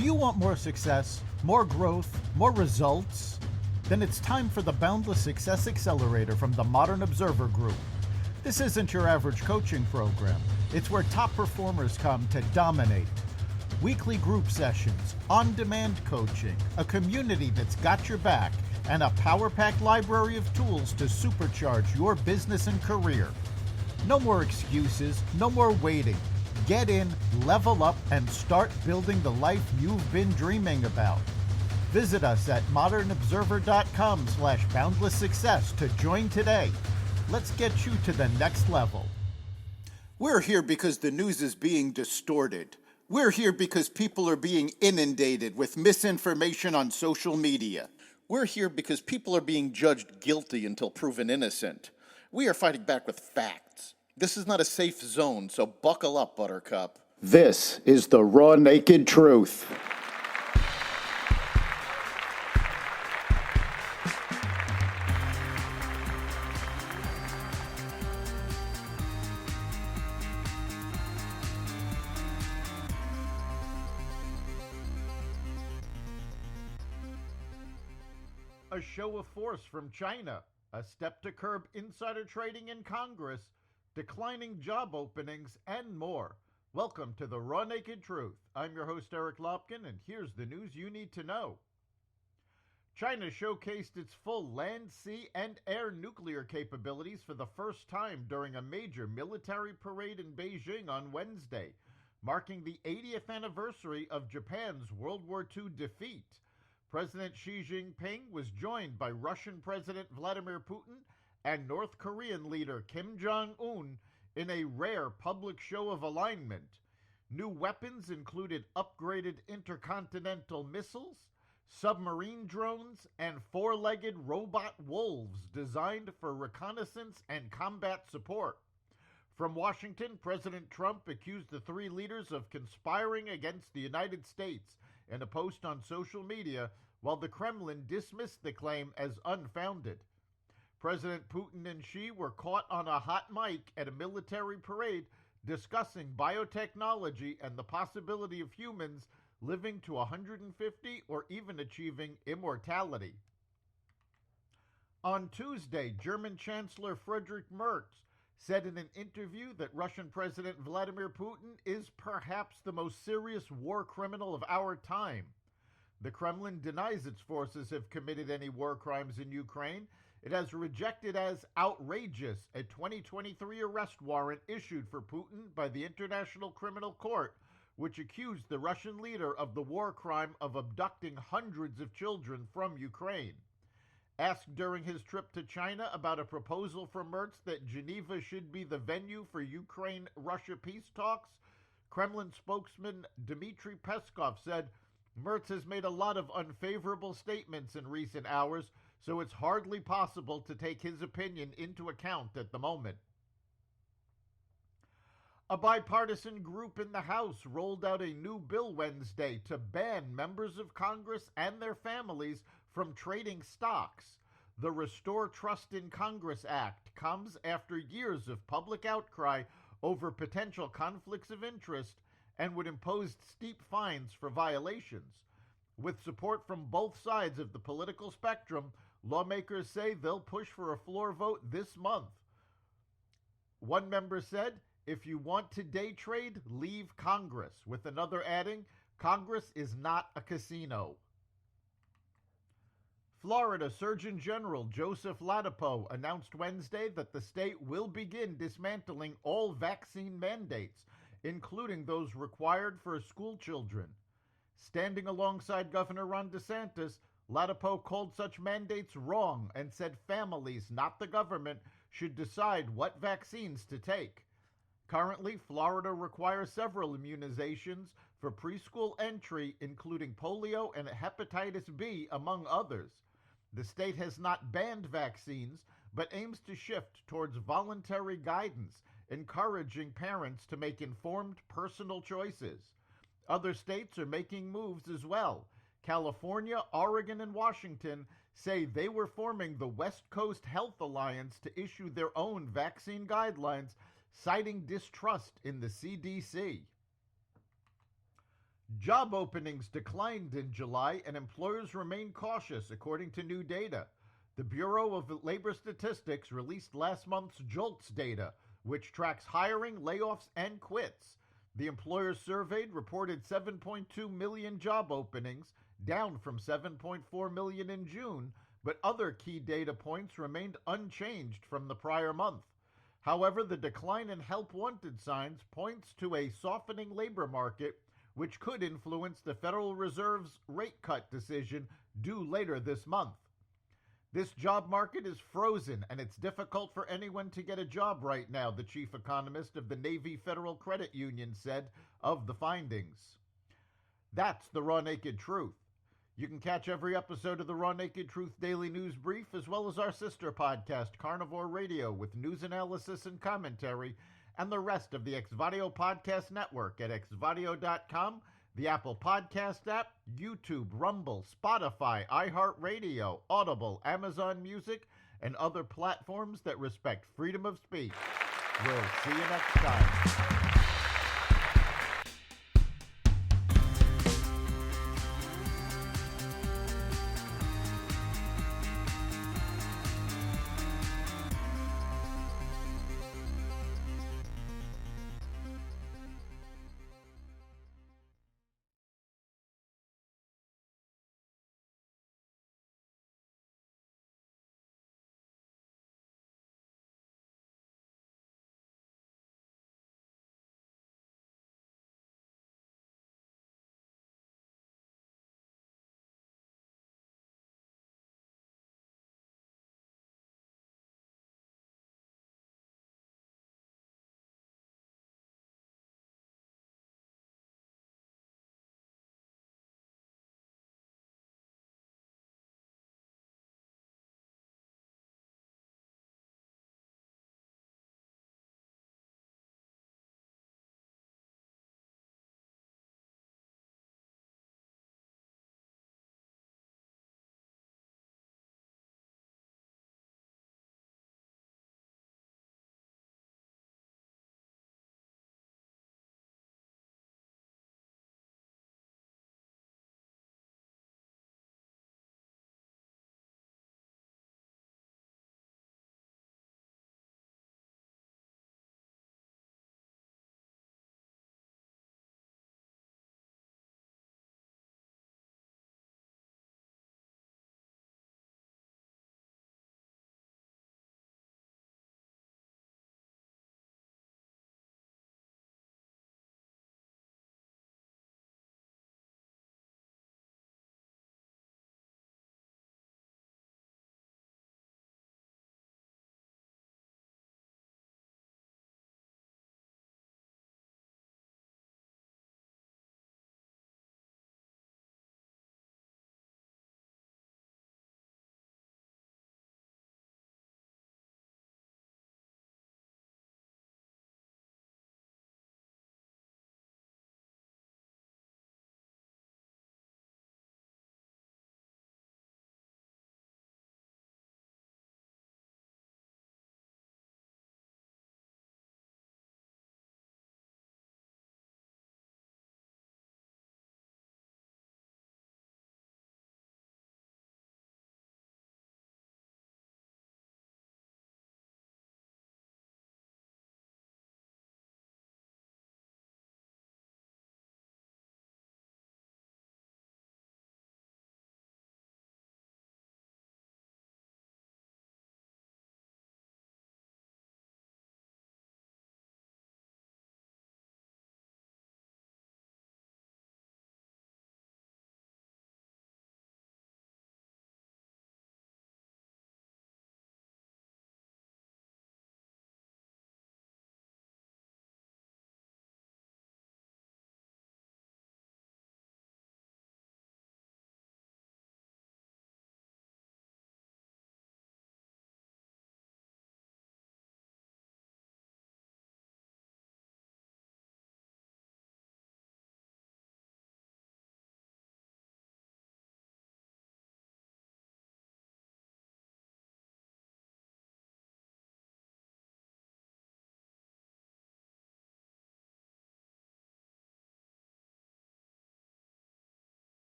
Do you want more success, more growth, more results? Then it's time for the Boundless Success Accelerator from the Modern Observer Group. This isn't your average coaching program. It's where top performers come to dominate. Weekly group sessions, on-demand coaching, a community that's got your back, and a power-packed library of tools to supercharge your business and career. No more excuses, no more waiting. Get in, level up, and start building the life you've been dreaming about. Visit us at modernobserver.com/boundless success to join today. Let's get you to the next level. We're here because the news is being distorted. We're here because people are being inundated with misinformation on social media. We're here because people are being judged guilty until proven innocent. We are fighting back with facts. This is not a safe zone, so buckle up, Buttercup. This is the raw, naked truth. A show of force from China, a step to curb insider trading in Congress, declining job openings, and more. Welcome to the Raw Naked Truth. I'm your host, Eric Lopkin, and here's the news you need to know. China showcased its full land, sea, and air nuclear capabilities for the first time during a major military parade in Beijing on Wednesday, marking the 80th anniversary of Japan's World War II defeat. President Xi Jinping was joined by Russian President Vladimir Putin and North Korean leader Kim Jong-un in a rare public show of alignment. New weapons included upgraded intercontinental missiles, submarine drones, and four-legged robot wolves designed for reconnaissance and combat support. From Washington, President Trump accused the three leaders of conspiring against the United States in a post on social media, while the Kremlin dismissed the claim as unfounded. President Putin and Xi were caught on a hot mic at a military parade discussing biotechnology and the possibility of humans living to 150 or even achieving immortality. On Tuesday, German Chancellor Friedrich Merz said in an interview that Russian President Vladimir Putin is perhaps the most serious war criminal of our time. The Kremlin denies its forces have committed any war crimes in Ukraine. It has rejected as outrageous a 2023 arrest warrant issued for Putin by the International Criminal Court, which accused the Russian leader of the war crime of abducting hundreds of children from Ukraine. Asked during his trip to China about a proposal from Merz that Geneva should be the venue for Ukraine-Russia peace talks, Kremlin spokesman Dmitry Peskov said, "Merz has made a lot of unfavorable statements in recent hours, so it's hardly possible to take his opinion into account at the moment." A bipartisan group in the House rolled out a new bill Wednesday to ban members of Congress and their families from trading stocks. The Restore Trust in Congress Act comes after years of public outcry over potential conflicts of interest and would impose steep fines for violations. With support from both sides of the political spectrum, lawmakers say they'll push for a floor vote this month. One member said, "If you want to day trade, leave Congress," with another adding, "Congress is not a casino." Florida Surgeon General Joseph Ladapo announced Wednesday that the state will begin dismantling all vaccine mandates, including those required for school children. Standing alongside Governor Ron DeSantis, Ladapo called such mandates wrong and said families, not the government, should decide what vaccines to take. Currently, Florida requires several immunizations for preschool entry, including polio and hepatitis B, among others. The state has not banned vaccines, but aims to shift towards voluntary guidance, encouraging parents to make informed personal choices. Other states are making moves as well. California, Oregon, and Washington say they were forming the West Coast Health Alliance to issue their own vaccine guidelines, citing distrust in the CDC. Job openings declined in July, and employers remain cautious, according to new data. The Bureau of Labor Statistics released last month's JOLTS data, which tracks hiring, layoffs, and quits. The employers surveyed reported 7.2 million job openings, down from 7.4 million in June, but other key data points remained unchanged from the prior month. However, the decline in help wanted signs points to a softening labor market, which could influence the Federal Reserve's rate cut decision due later this month. This job market is frozen, and it's difficult for anyone to get a job right now, the chief economist of the Navy Federal Credit Union said of the findings. That's the Raw Naked Truth. You can catch every episode of the Raw Naked Truth Daily News Brief, as well as our sister podcast, Carnivore Radio, with news analysis and commentary, and the rest of the Xvadio Podcast Network at xvadio.com, the Apple Podcast app, YouTube, Rumble, Spotify, iHeartRadio, Audible, Amazon Music, and other platforms that respect freedom of speech. We'll see you next time.